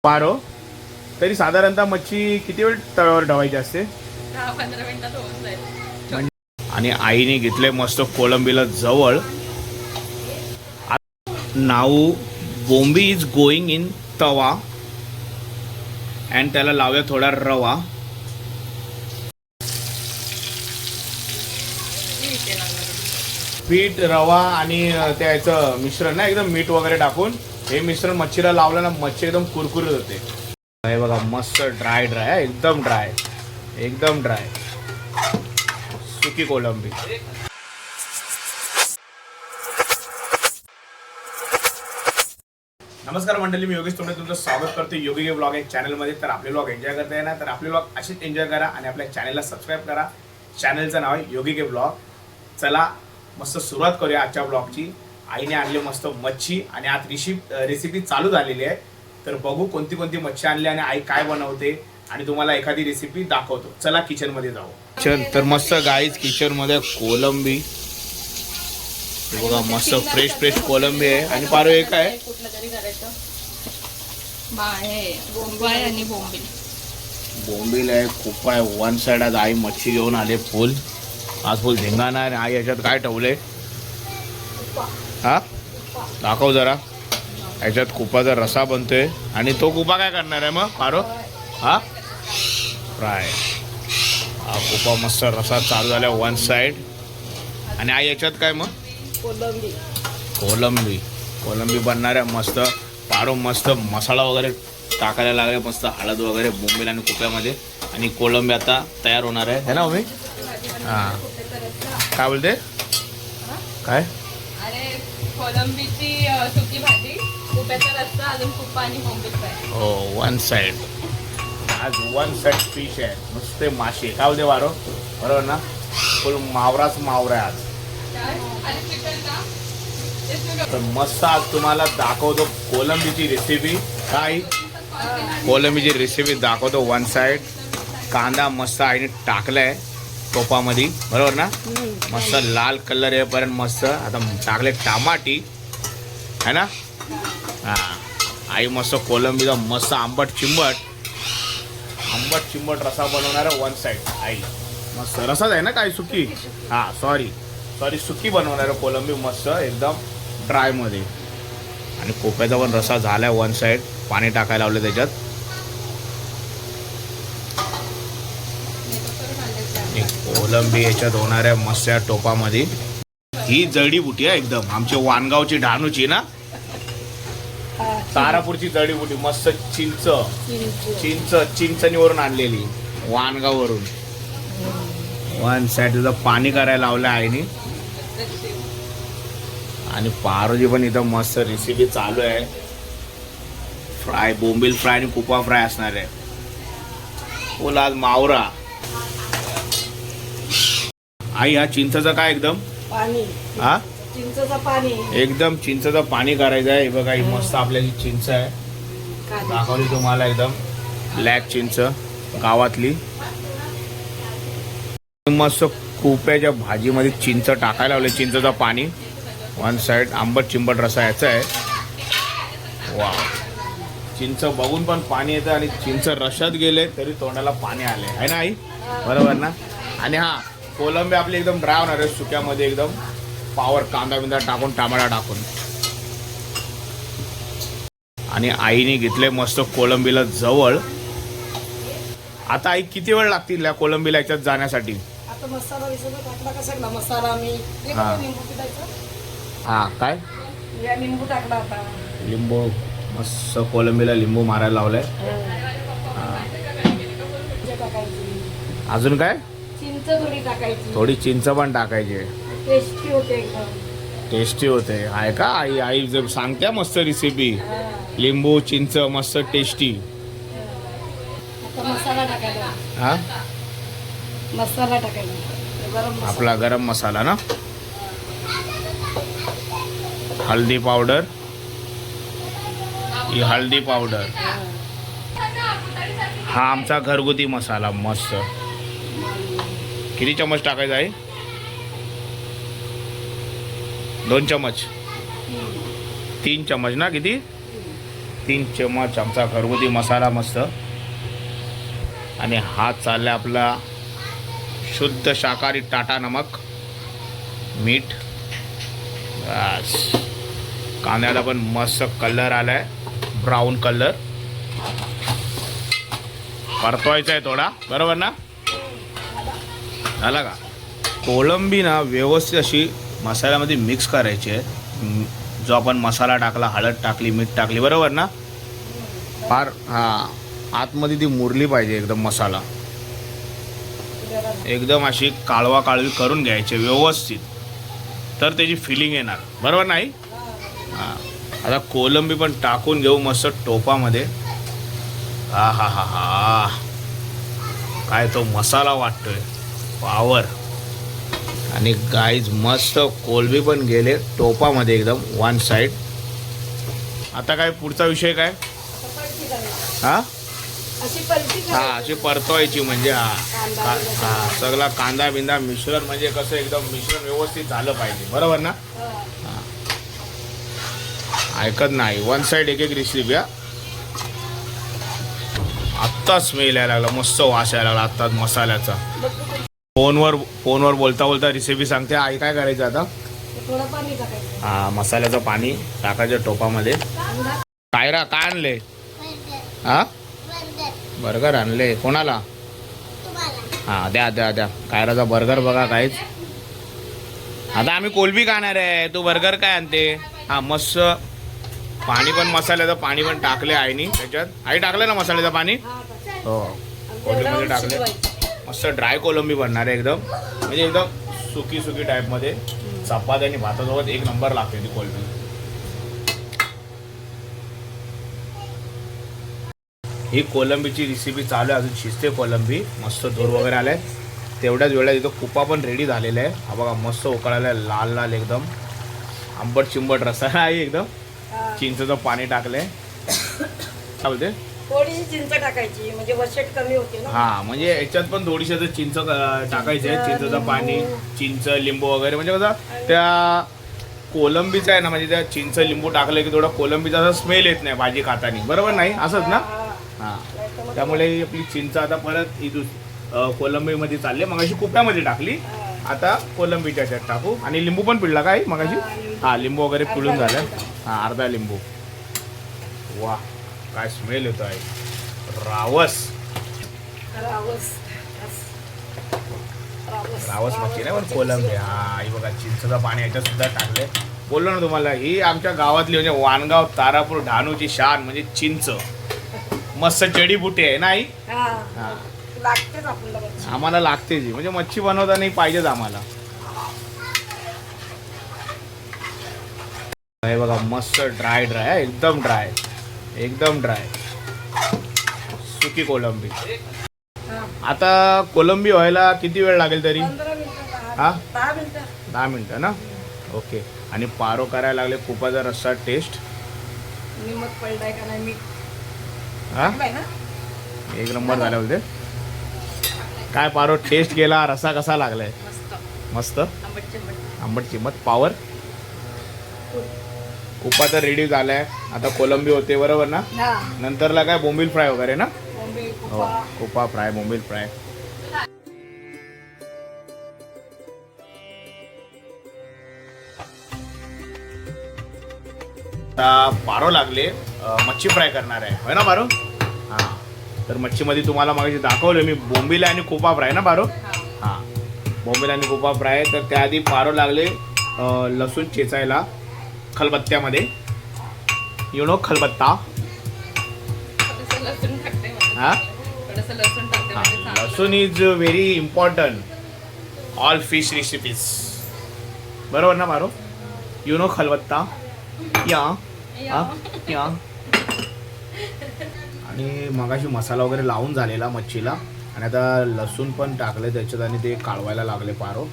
पारो तरी साधारणतः मच्छी किती वेळ तव्यावर ठेवायची असते? 10-15 मिनिटात होऊन जाईल. आणि आईने घेतले मस्त कोलंबीला जवळ. नाऊ बोंबी इज गोईंग इन तवा अँड त्याला लावूया थोडा रवा. पीठ रवा आणि त्याचं मिश्रण ना एकदम मीठ वगैरे टाकून हे मिश्रण मच्छीला लावलं ना मच्छी एकदम कुरकुरीत होते. हे बघा मस्त ड्राय ड्राय एकदम ड्राय सुकी कोलंबी. नमस्कार मंडळी, मी योगेश तोंडे तुमचं स्वागत करतो योगी ब्लॉग या चॅनलमध्ये. तर आपले ब्लॉग एन्जॉय करताय ना, तर आपले ब्लॉग असेच एन्जॉय करा आणि आपल्या चॅनलला सबस्क्राईब करा. चॅनलचं नाव आहे योगी ब्लॉग. चला मस्त सुरुवात करूया आजच्या ब्लॉगची. आईने आणले मस्त मच्छी आणि आज रेसिपी चालू झालेली आहे. तर बघू कोणती कोणती मच्छी आणली आणि आई काय बनवते आणि तुम्हाला एखादी रेसिपी दाखवतो. चला किचन मध्ये जाऊ. चल तर मस्त गाईज किचन मध्ये कोलंबी बघा, मस्त फ्रेश कोलंबी आहे. आणि पारो एक आहे कुठलं तरी करायचं आणि बोंबील आहे, खूप आहे. वन साइड आज आई मच्छी घेऊन आले फुल. आज फुल धिंगाणा आहे. आई याच्यात काय ठेवले हा दाखव जरा. याच्यात कुपाचा रसा बनतोय आणि तो कुपा काय करणार आहे मग पारो? हा फ्राय. हा कुपा मस्त रसा चालू झाला वन साइड. आणि आई याच्यात काय मग? कोलंबी बनणार आहे मस्त. पारो मस्त मसाला वगैरे टाकायला लागले, मस्त हळद वगैरे बोंबील आणि कुप्यामध्ये. आणि कोलंबी आता तयार होणार आहे ना मम्मी? हां काय बोलते? काय? अरे कोलंबीची सुकी भाजी, कुप्याचा रस्सा, अजून कुप्पा आणि बोंबील फ्राय. हो वन साइड. आज वन साइड फिश आहे, नुसते मासे. काय बोलते वारो? बरोबर ना? फुल मावरा आहे आज. तर मस्त आज तुम्हाला दाखवतो कोलंबीची रेसिपी. काय कोलंबीची रेसिपी दाखवतो. वन साइड कांदा मस्त आईने टाकलाय टोपामध्ये, बरोबर ना? मस्त लाल कलर येईपर्यंत मस्त आता टाकले टमाटी है ना. हा आई मस्त कोलंबीचा मस्त आंबट चिंबट रसा बनवणार आहे वन साइड. आई मस्त रसाच आहे ना काय सुकी? हा सॉरी सुकी बनवणार आहे कोलंबी मस्त एकदम ड्राय मध्ये. आणि कोप्याचा पण रसा झालाय वन साइड. पाणी टाकायला लावलं त्याच्यात. कोलंबी याच्यात होणार आहे मस्त या टोपामध्ये. ही जडीबुटी आहे एकदम आमची वानगावची ढाणूची ना, तारापूरची जडीबुटी. मस्त चिंचणीवरून आणलेली वानगाववरून. वन साइड तुझं पाणी करायला लावलं आईने. आणि पारोजी पण इथं मस्त रेसिपी चालू आहे. फ्राय बोंबील फ्राय आणि कुपा फ्राय असणार आहे. फुल आज मावरा. आई हा चिंचचं काय एकदम पाणी, हा चिंचचं पाणी, एकदम चिंचचं पाणी करायचं आहे. बघा ही मस्त आपल्याची चिंच आहे, दाखवली तुम्हाला एकदम ब्लॅक चिंच गावातली. मस्त कुप्याच्या भाजीमध्ये चिंच टाकायला लावले, चिंचचं पाणी. वन साइड आंबट चिंबट रसा याचा आहे. वा चिंच बघून पण पाणी येतं आणि चिंच रशात गेले तरी तोंडाला पाणी आले आहे ना आई, बरोबर ना? आणि हा कोलंबी आपली एकदम ड्राय होणार आहे सुक्यामध्ये एकदम पावर कांदा बिंदा टाकून टमाटा टाकून. आणि आईने घेतले मस्त कोलंबीला जवळ. आता आई किती वेळ लागतील या कोलंबीला याच्यात जाण्यासाठी? आता मसाला टाकला का सगळा मसाला मी हा काय लिंबू टाकला आता. लिंबू मस्त कोलंबीला लिंबू मारायला लावलाय. अजून काय? चिंच थोडी टाकायची, थोडी चिंच पण टाकायची. टेस्टी होते एकदम. टेस्टी होते आहे का आई जर सांगते मस्त रेसिपी. लिंबू चिंच मस्त टेस्टी. मसाला टाकायला. हा मसाला टाकायला आपला गरम मसाला ना, हल्दी पावडर. ही हल्दी पावडर. हा आमचा घरगुती मसाला मस्त. किती चमच टाकायचा आहे? 2 चमच 3 चमच ना किती? 3 चमच आमचा घरगुती मसाला मस्त. आणि हा चालला आपला शुद्ध शाकाहारी टाटा नमक, मीठ. बस. कांद्याला पण मस्त कलर आलाय, ब्राऊन कलर. परतवायचा आहे थोडा, बरोबर ना? झाला का? कोळंबी ना व्यवस्थित अशी मसाल्यामध्ये मिक्स करायची आहे. जो आपण मसाला टाकला, हळद टाकली, मीठ टाकली, बरोबर ना? फार आतमध्ये ती मुरली पाहिजे एकदम मसाला. एकदम अशी काळवा काळवी करून घ्यायची व्यवस्थित, तर त्याची फिलिंग येणार, बरोबर नाही? हां. आता कोलंबी पण टाकून घेऊ मस्त टोपामध्ये. हा हा हा हा, काय तो मसाला वाटतोय, पावर. आणि गाईज मस्त कोलंबी पण गेले टोपामध्ये एकदम वन साईड. आता काय पुढचा विषय काय? हा हा, अशी परतवायची म्हणजे हा सगळा कांदा बिंदा मिश्रण, म्हणजे कसं एकदम मिश्रण व्यवस्थित झालं पाहिजे, बरोबर ना? ऐकत नाही, वन साईड एक एक रेसिपी. आत्ता स्मेल यायला लागला, मस्त वास यायला लागला आत्ताच मसाल्याचा. फोनवर बोलता बोलता रेसिपी सांगते आई. काय करायचं आता? हा, मसाल्याचं पाणी टाकायचं टोपामध्ये. कायरा काय आणले? हा, बर्गर आणले. कोणाला? हा, द्या द्या द्या. कायराचा बर्गर बघा काहीच. आता आम्ही कोलंबी खाणार आहे, तू बर्गर काय आणते? हा, मस्त पाणी पण, मसाल्याचं पाणी पण टाकले आईनी त्याच्यात. आई टाकलं ना मसाल्याचं पाणी? हो, कोलंबीमध्ये टाकले. मस्त ड्राय कोलंबी बनणार आहे एकदम, म्हणजे एकदम सुकी सुकी टाईपमध्ये. चपाती आणि भातासोबत एक नंबर लागते ती कोलंबी. ही कोलंबीची रेसिपी चालू आहे, अजून शिजते कोलंबी. मस्त धूर वगैरे आलाय. तेवढ्याच वेळात इथं कुपा पण रेडी झालेला आहे. हा बघा मस्त उकळायला, लाल लाल एकदम आंबट चिंबट रसा आहे एकदम. चिंचचं पाणी टाकलंय. काय बोलते? थोडीशी चिंच टाकायची म्हणजे वशट कमी होते ना. हा, म्हणजे याच्यात पण थोडीशी चिंच टाकायची, चिंचचं पाणी, चिंच, लिंबू वगैरे. म्हणजे कसं त्या कोलंबीचं आहे ना, म्हणजे त्या चिंच लिंबू टाकलं की थोडा कोलंबीचा असा स्मेल येत नाही भाजी खाताना, बरोबर नाही? असंच ना? हा, त्यामुळे आपली चिंच आता परत ही कोलंबीमध्ये चालली. मगाशी कुप्यामध्ये टाकली, आता कोलंबीच्या याच्यात टाकू. आणि लिंबू पण पिळला काय मगाशी? हा, लिंबू वगैरे पिळून झालं. हा, अर्धा लिंबू. वा, काय स्मेल येतो आहे. रावस मच्छी नाही पण कोलंबी. हा, ही बघा चिंचचं पाणी याच्यात सुद्धा टाकलंय. बोललो ना तुम्हाला, ही आमच्या गावातली म्हणजे वाणगाव, तारापूर, डहाणूची शान म्हणजे चिंच. मस्त जडीबुटी आहे नाही? आम्हाला लागते जी, म्हणजे मच्छी बनवताना पाहिजेच आम्हाला. हे बघा मस्त ड्राय ड्राय, एकदम ड्राय, एकदम ड्राय सुकी कोलंबी. आता कोलंबी व्हायला किती वेळ लागेल तरी? हा, 10 मिनिटं ना? ओके. आणि पारो करायला लागले कुपाचा रस्सा टेस्ट. हा, एक नंबर झाला बोलते. काय पारो टेस्ट गेला, रस्सा कसा लागलाय? मस्त आंबट चिंबट पावर. कुपा तर रेडी झालाय. आता कोलंबी होते, बरोबर ना? नंतरला काय बोंबील फ्राय वगैरे ना? हो, कुपा फ्राय, बोंबील फ्राय. आता पारो लागले, मच्छी फ्राय करणार आहे, होय ना पारो? हां, तर मच्छीमध्ये तुम्हाला मागे दाखवलं मी बोंबील आणि कुपा फ्राय ना पारो? हां, बोंबील आणि कुपा फ्राय. तर त्याआधी पारो लागले लसूण चेचायला खलबत्त्यामध्ये. यु नो खलबत्ता? हां, लसूण is very important all fish recipes, बरोबर ना पारो? यु नो खलबत्ता? या. आणि मगाशी मसाला वगैरे लावून झालेला मच्छीला, आणि आता लसूण पण टाकले त्याच्यात आणि ते काढवायला लागले पारो.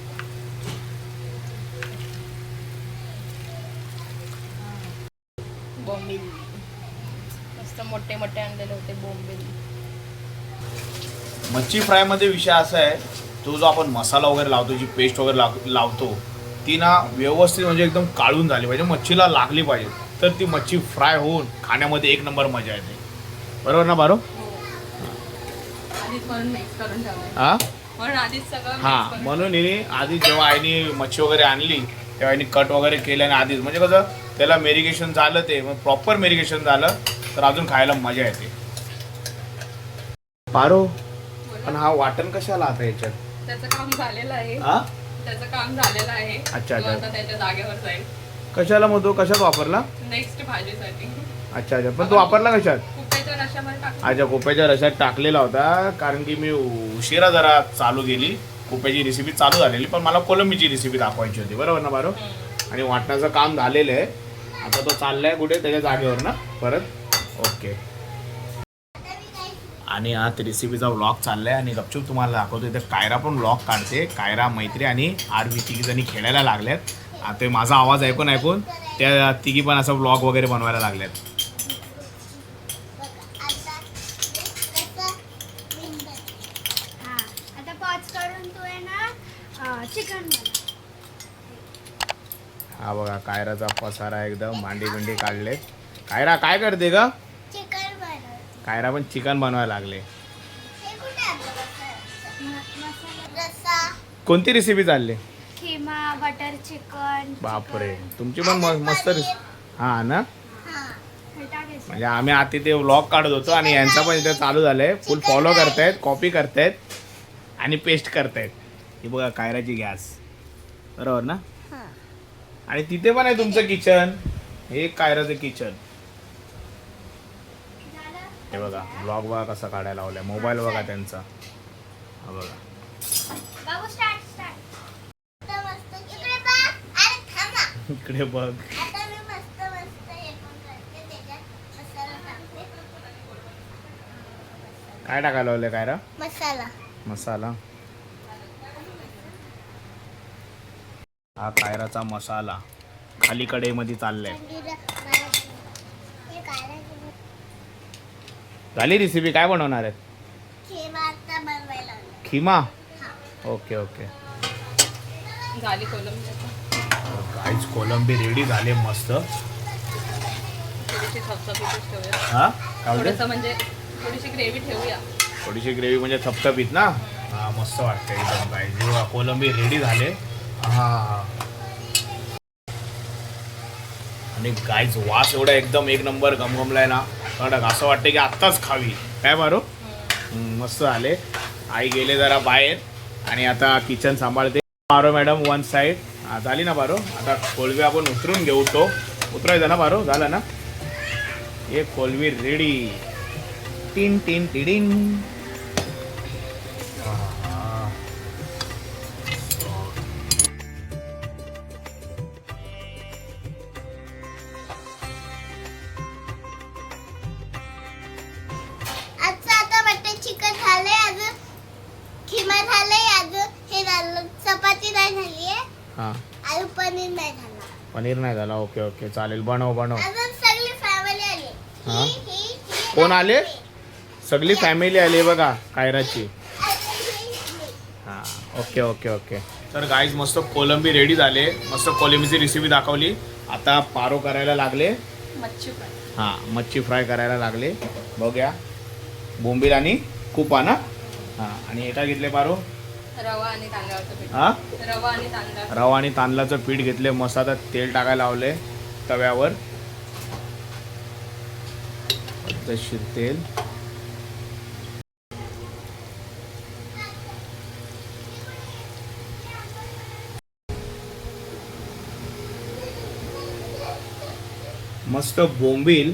बोंबील मस्त मोठे मोठे आणलेले होते बोंबील. मच्छी फ्रायमध्ये विषय असा आहे, तो जो आपण मसाला वगैरे लावतो, जी पेस्ट वगैरे लावतो ती ना व्यवस्थित म्हणजे एकदम काढून झाली पाहिजे, मच्छीला लागली पाहिजे, नंतर ती मच्छी फ्राय होऊन खाण्यामध्ये एक नंबर मजा येते. बरोबर ना बारो? आधीच म्हणून मिक्स करून ठेवलं. हा म्हणून आधीच सगळं हा mix करून म्हणून हिने आधी जेव्हा आईने मच्छी वगैरे आणली तेव्हा आईने कट वगैरे केले आणि आधीच म्हणजे कसं त्याला मेरिगेशन झालं ते मग प्रॉपर मेरिगेशन झालं तर अजून खायला मजा येते. पारो ठेवलं. पण हा वाटण कशाला आता याच्यात? त्याचं काम झालेलं आहे. हा त्याचं काम झालेलं आहे. अच्छा. तो आता त्याच्या जागेवर जाईल कशाला मग तो कशात वापरला? नेक्स्ट भाजीसाठी. अच्छा पण तो वापरला कशात? कुप्याच्या रश्यामध्ये टाकलं. अच्छा कोप्याच्या रशात टाकलेला होता कारण की मी उशिरा जरा चालू गेली. कोप्याची रेसिपी चालू झालेली पण मला कोलंबीची रेसिपी दाखवायची होती. बरोबर ना बारो? आणि वाटणाचं काम झालेलं आहे. आता तो चाललाय कुठे त्याच्या जागेवर ना परत. ओके. आणि आज रेसिपीचा व्लॉग चाललाय आणि गपचूप तुम्हाला दाखवतो. इथे कायरा पण व्लॉग काढते. कायरा, मैत्री आणि आरवी तिघी जणी खेळायला लागल्यात. आता माझा आवाज ऐकून त्या तिघी पण असं व्लॉग वगैरे बनवायला लागल्यात. आता पॉज करून तू आहे ना चिकन हा बघा कायराचा पसारा एकदम भांडी बिंडी काढले. कायरा काय करते ग? चिकन बनव. कायरा पण चिकन बनवायला लागले. हे कुठे मसाला रस्सा कोणती रेसिपी चालली? Keema butter chicken. बापरे तुमची पण मस्त हा ना. हां हे टाकायचं. म्हणजे आम्ही आता ते व्लॉग काढत होतो आणि यांचा पण इथे चालू झालंय. फुल फॉलो करतायत, कॉपी करतायत आणि पेस्ट करतायत. ही बघा कायराची गॅस. बरोबर ना. हां आणि तिथे पण आहे तुमचं किचन. हे कायराचं किचन. झालं. हे बघा व्लॉग बघा कसा काढायला लावलाय. मोबाईल बघा त्यांचा. हा बघा बाबू स्टार्ट आता मस्त इकडे बघ. अरे थांबा. इकडे बघ. आता मी मस्त हे पण करते त्याच्यात मसाला टाकते. काय टाकायला लावलंय कायरा? मसाला मसाला. हा कायराचा मसाला खाली कढईमध्ये चाललाय. झाली रेसिपी. काय बनवणार आहेत? खिमा आता बनवायला लागले. खिमा. Okay okay. झाली कोलंबी आता. गाईज कोलंबी रेडी झाले मस्त. थोडीशी थपथपीतच ठेवूया. हा काय बोलते? थोडंसं म्हणजे थोडीशी ग्रेव्ही ठेवूया. थोडीशी ग्रेव्ही म्हणजे थपथपीत ना. हा मस्त वाटतं एकदम. गाईज कोलंबी रेडी झाले. हा आणि गाईज वास एवढा एकदम एक नंबर गमगमलाय ना कडक. असं वाटतं की आत्ताच खावी. काय बारो? मस्त झाले. आई गेले जरा बाहेर आणि आता किचन सांभाळते. बारो मॅडम वन साईड. हा झाली ना बारो. आता कोलबी आपण उतरून घेऊ. तो उतरायचा ना बारो. झाला ना. एक कोलबी रेडी. Tin tin टिडिन. आजचं आता बटर चिकन झालंय. अजून खिमा झालंय. अजून हे झालं चपाती नाही झालीये. हा अजून पनीर नाही झालं. पनीर नाही झाला. ओके ओके चालेल. बनव बनव. अजून सगळी फॅमिली आली. हा? ही कोण आले? सगळी फॅमिली आली बघा कायराची. ही. हा ओके ओके ओके. तर गाईज मस्त कोलंबी रेडी झाले. मस्त कोलंबीची रेसिपी दाखवली. आता पारो करायला लागले. मच्छी फ्राय. हा मच्छी फ्राय करायला लागले. बघूया. बोंबील आणि कुपा ना. हा आणि एका घेतले पारो. रवा आणि तांदळाचं पीठ. हा रवा आणि तांदळाचं. रवा आणि तांदळाचं पीठ घेतले. मस्त आता तेल टाकायला लावले तव्यावर. पद्धतशीर तेल. मस्त बोंबील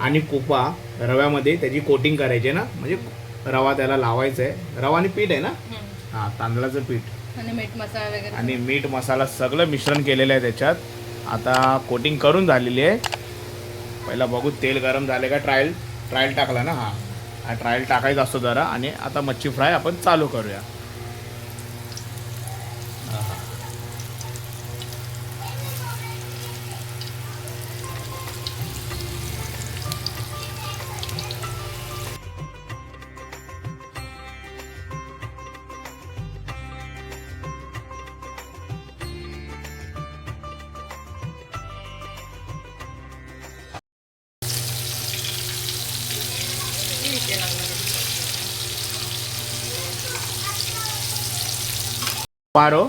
आणि कुपा रव्यामध्ये त्याची कोटिंग करायची ना. म्हणजे रवा त्याला लावायचा आहे. रवा आणि पीठ आहे ना. हा तांदळाचं पीठ आणि मीठ मसाला वगैरे. आणि मीठ मसाला सगळं मिश्रण केलेलं आहे त्याच्यात. आता कोटिंग करून झालेली आहे. पहिला बघू तेल गरम झाले का. ट्रायल टाकला ना. हा ट्रायल टाकायचा असतो जरा. आणि आता मच्छी फ्राय आपण चालू करूया. पारो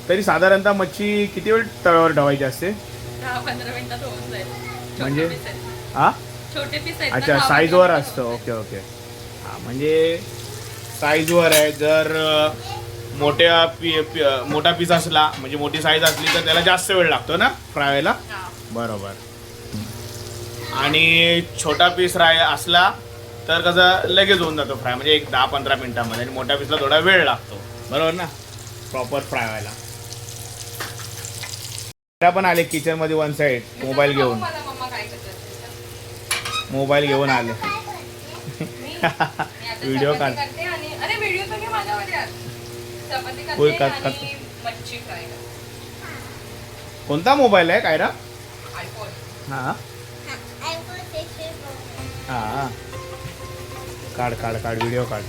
तरी साधारणतः मच्छी किती वेळ तव्यावर ठेवायची असते 10-15 मिनिटात होऊन जाईल. छोटे म्हणजे? piece आहेत. हा छोटे पीस आहेत ना, अच्छा 10-15 साईजवर मिनिटात असतं. होऊन ओके ओके हा म्हणजे साईजवर आहे. जर मोठा पीस असला म्हणजे मोठी साईज असली तर त्याला जास्त वेळ लागतो ना फ्राय व्हायला. जाईल. हा. बरोबर. आणि छोटा पीस राय असला तर कसं लगेच होऊन जातो फ्राय म्हणजे एक 10-15 मिनिटामध्ये आणि मोठ्या पीसला थोडा वेळ लागतो. बरोबर ना प्रॉपर फ्राय व्हायला. त्या पण आले किचन मध्ये वन साईड मोबाईल मी घेऊन मला मम्मा काय करतात. मोबाईल घेऊन आले. मी आता व्हिडिओ चपाती काढ. करते आणि अरे व्हिडिओ तर घे माझ्यामध्ये आज. चपाती होय, करते आणि मच्छी फ्राय करते. कोणता मोबाईल आहे कायरा? आयफोन. हा हा काढ काढ काढ व्हिडिओ काढ.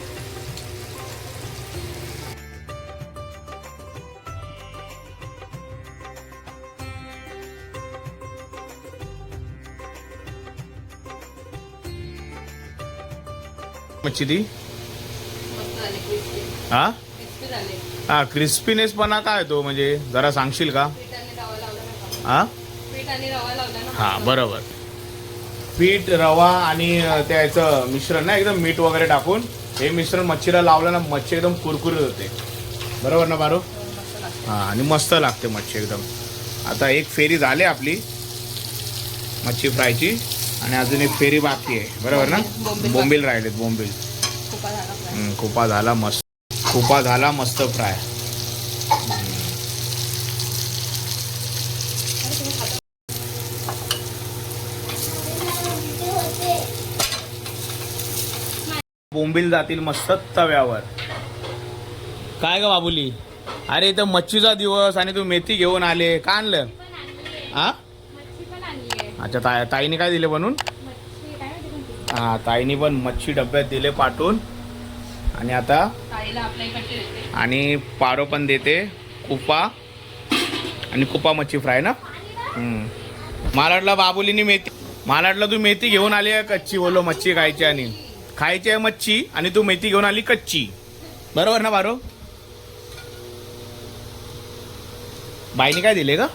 मच्छी ती मस्त झाले क्रिस्पी. हा क्रिस्पी झाले. हा क्रिस्पीनेस पणा काय तो म्हणजे जरा सांगशील का? पीठ आणि रवा लावला ना. हा पीठ आणि रवा लावला ना. हा बरोबर. पीठ रवा आणि त्याचं मिश्रण ना एकदम मीठ वगैरे टाकून हे मिश्रण मच्छीला लावलं ना मच्छी एकदम कुरकुरीत होते. बरोबर ना बारो? मस्त लागतं. हा आणि मस्त लागते मच्छी एकदम. आता एक फेरी झाली आपली मच्छी फ्रायची आणि अजून एक फेरी बाकी आहे. बरोबर ना? बोंबील राहिलेत बोंबील. खूपच झाला फ्राय. खोपा झाला मस्त. खोपा झाला मस्त फ्राय. बोंबील जातील मस्त तव्यावर. काय ग बाबुली? अरे इथं मच्छीचा दिवस आणि तू मेथी घेऊन आले. का आणलं? हा अच्छा ताईने काय दिले बनवून? हा ताईने पण मच्छी डब्यात दिले पाठवून. आणि आता ताईला आपल्या इकडचे देते. आणि पारो पण देते कुपा आणि कुपा मच्छी फ्राय ना. मला बाबुलीने मेथी मला तू मेथी घेऊन आली आहे कच्ची. बोलो मच्छी खायची आणि खायची आहे मच्छी आणि तू मेथी घेऊन आली कच्ची. बरोबर ना बारो? बाईने काय दिले का?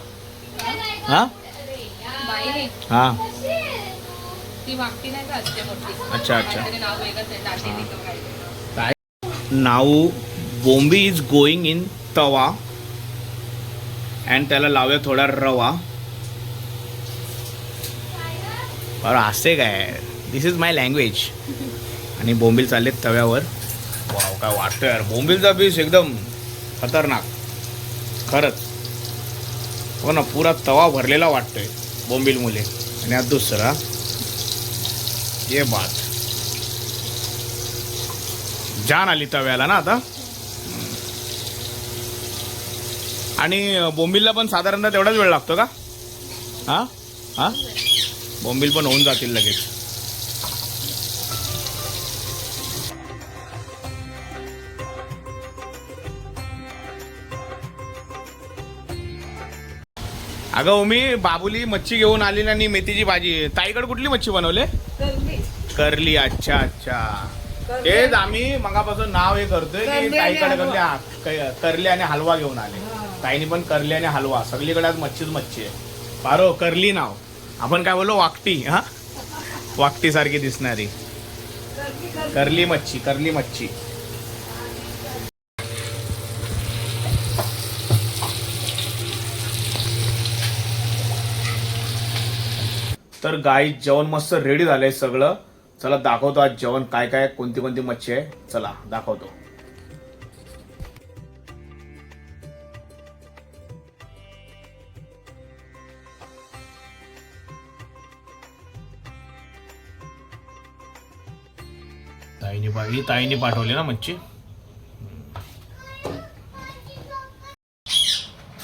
हा बाईने हा ती वागती नाही का असते मोठी. अच्छा अच्छा. काहीतरी नाव वेगळंच आहे. दाटी तिथं काय. नाव बोंबी इज गोईंग इन तवा अँड त्याला लावूया थोडा रवा. बरं असे काय दिस इज माय लँग्वेज. आणि बोंबील चालले तव्यावर. वाव काय वाटतं यार बोंबीलचा पीस एकदम खतरनाक खरंच. हो ना पुरा तवा भरलेला वाटतोय बोंबील मुले. आणि आता दुसरा ये बात जान आली तव्याला ना आता. आणि बोंबीलला पण साधारणतः तेवढाच वेळ लागतो का? हा हा बोंबील पण होऊन जातील लगेच. अगं ओमी बाबुली मच्छी घेऊन आली आणि मेथीची भाजी. ताईकडे कुठली मच्छी बनवले? करली. अच्छा अच्छा. तेच आम्ही मगापासून नाव हे करतोय की ताईकडे करली आणि हलवा घेऊन आले. ताईने पण करली आणि हलवा. सगळीकडे आज मच्छीच मच्छी आहे. पारो करली नाव. आपण काय बोललो वाकटी. हा वाकटी सारखी दिसणारी करली मच्छी. करली मच्छी. तर गाई जेवण मस्त रेडी झालंय सगळं. चला दाखवतो आज जेवण काय काय कोणती कोणती मच्छी आहे. चला दाखवतो. ताईने पाठवली ना मच्छी.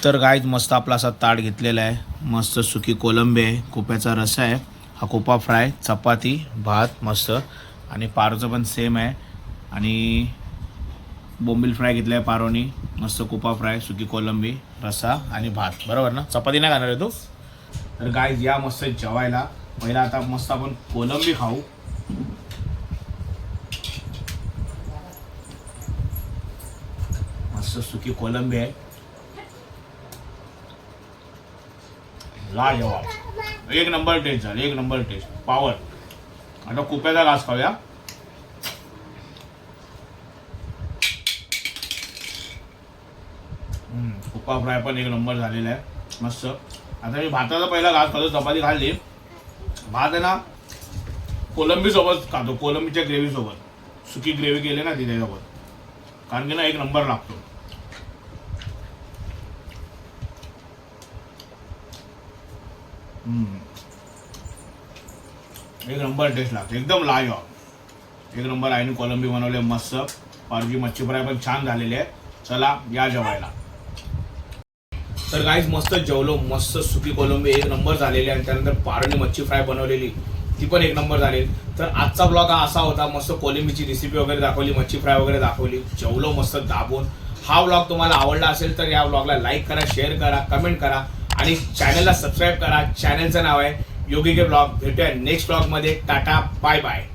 तर गाईज मस्त आपला असा ताट घेतलेला आहे. मस्त सुकी कोलंबी आहे. कोप्याचा रस्सा आहे. हा कोपा फ्राय चपाती भात मस्त. आणि पारोचं पण सेम आहे. आणि बोंबील फ्राय घेतला आहे पारोनी. मस्त कोपा फ्राय सुकी कोलंबी रस्सा आणि भात. बरोबर ना? चपाती नाही खाणार आहे तू? तर गाईज या मस्त जेवायला. पहिला आता मस्त आपण कोलंबी खाऊ. मस्त मस्त सुकी कोलंबी आहे. लाजवाब, एक नंबर टेस्ट झाली, एक नंबर टेस्ट, पावर. आता कुप्याचा घास खाऊया. कुप्पा फ्राय पण एक नंबर झालेला आहे मस्त. आता मी भाताचा पहिला घास खातो, चपाती खाल्ली. भात आहे ना कोलंबी सोबत खातो, कोलंबीच्या ग्रेव्ही सोबत, सुकी ग्रेव्ही केली ना ती त्याच्यासोबत, कारण की ना एक नंबर लागतो. एक नंबर टेस्ट लागतो, एकदम लाजवाब, एक नंबर. आईने कोलंबी बनवले मस्त. पारजी मच्छी फ्राय पण छान झालेली आहे. चला या जेवायला. तर गाईज मस्त जेवलो, मस्त सुकी कोलंबी एक नंबर झालेली आणि त्यानंतर पारणी मच्छी फ्राय बनवलेली ती पण एक नंबर झाली. तर आजचा ब्लॉग हा असा होता, मस्त कोलंबीची रेसिपी वगैरे दाखवली, मच्छी फ्राय वगैरे दाखवली, जेवलो मस्त दाबून. हा ब्लॉग तुम्हाला आवडला असेल तर या ब्लॉगला लाईक करा, शेअर करा, कमेंट करा आणि चॅनलला सबस्क्राईब करा. चॅनलचं नाव आहे योगी के ब्लॉग. भेटूया नेक्स्ट ब्लॉगमध्ये. Ta-ta, bye bye.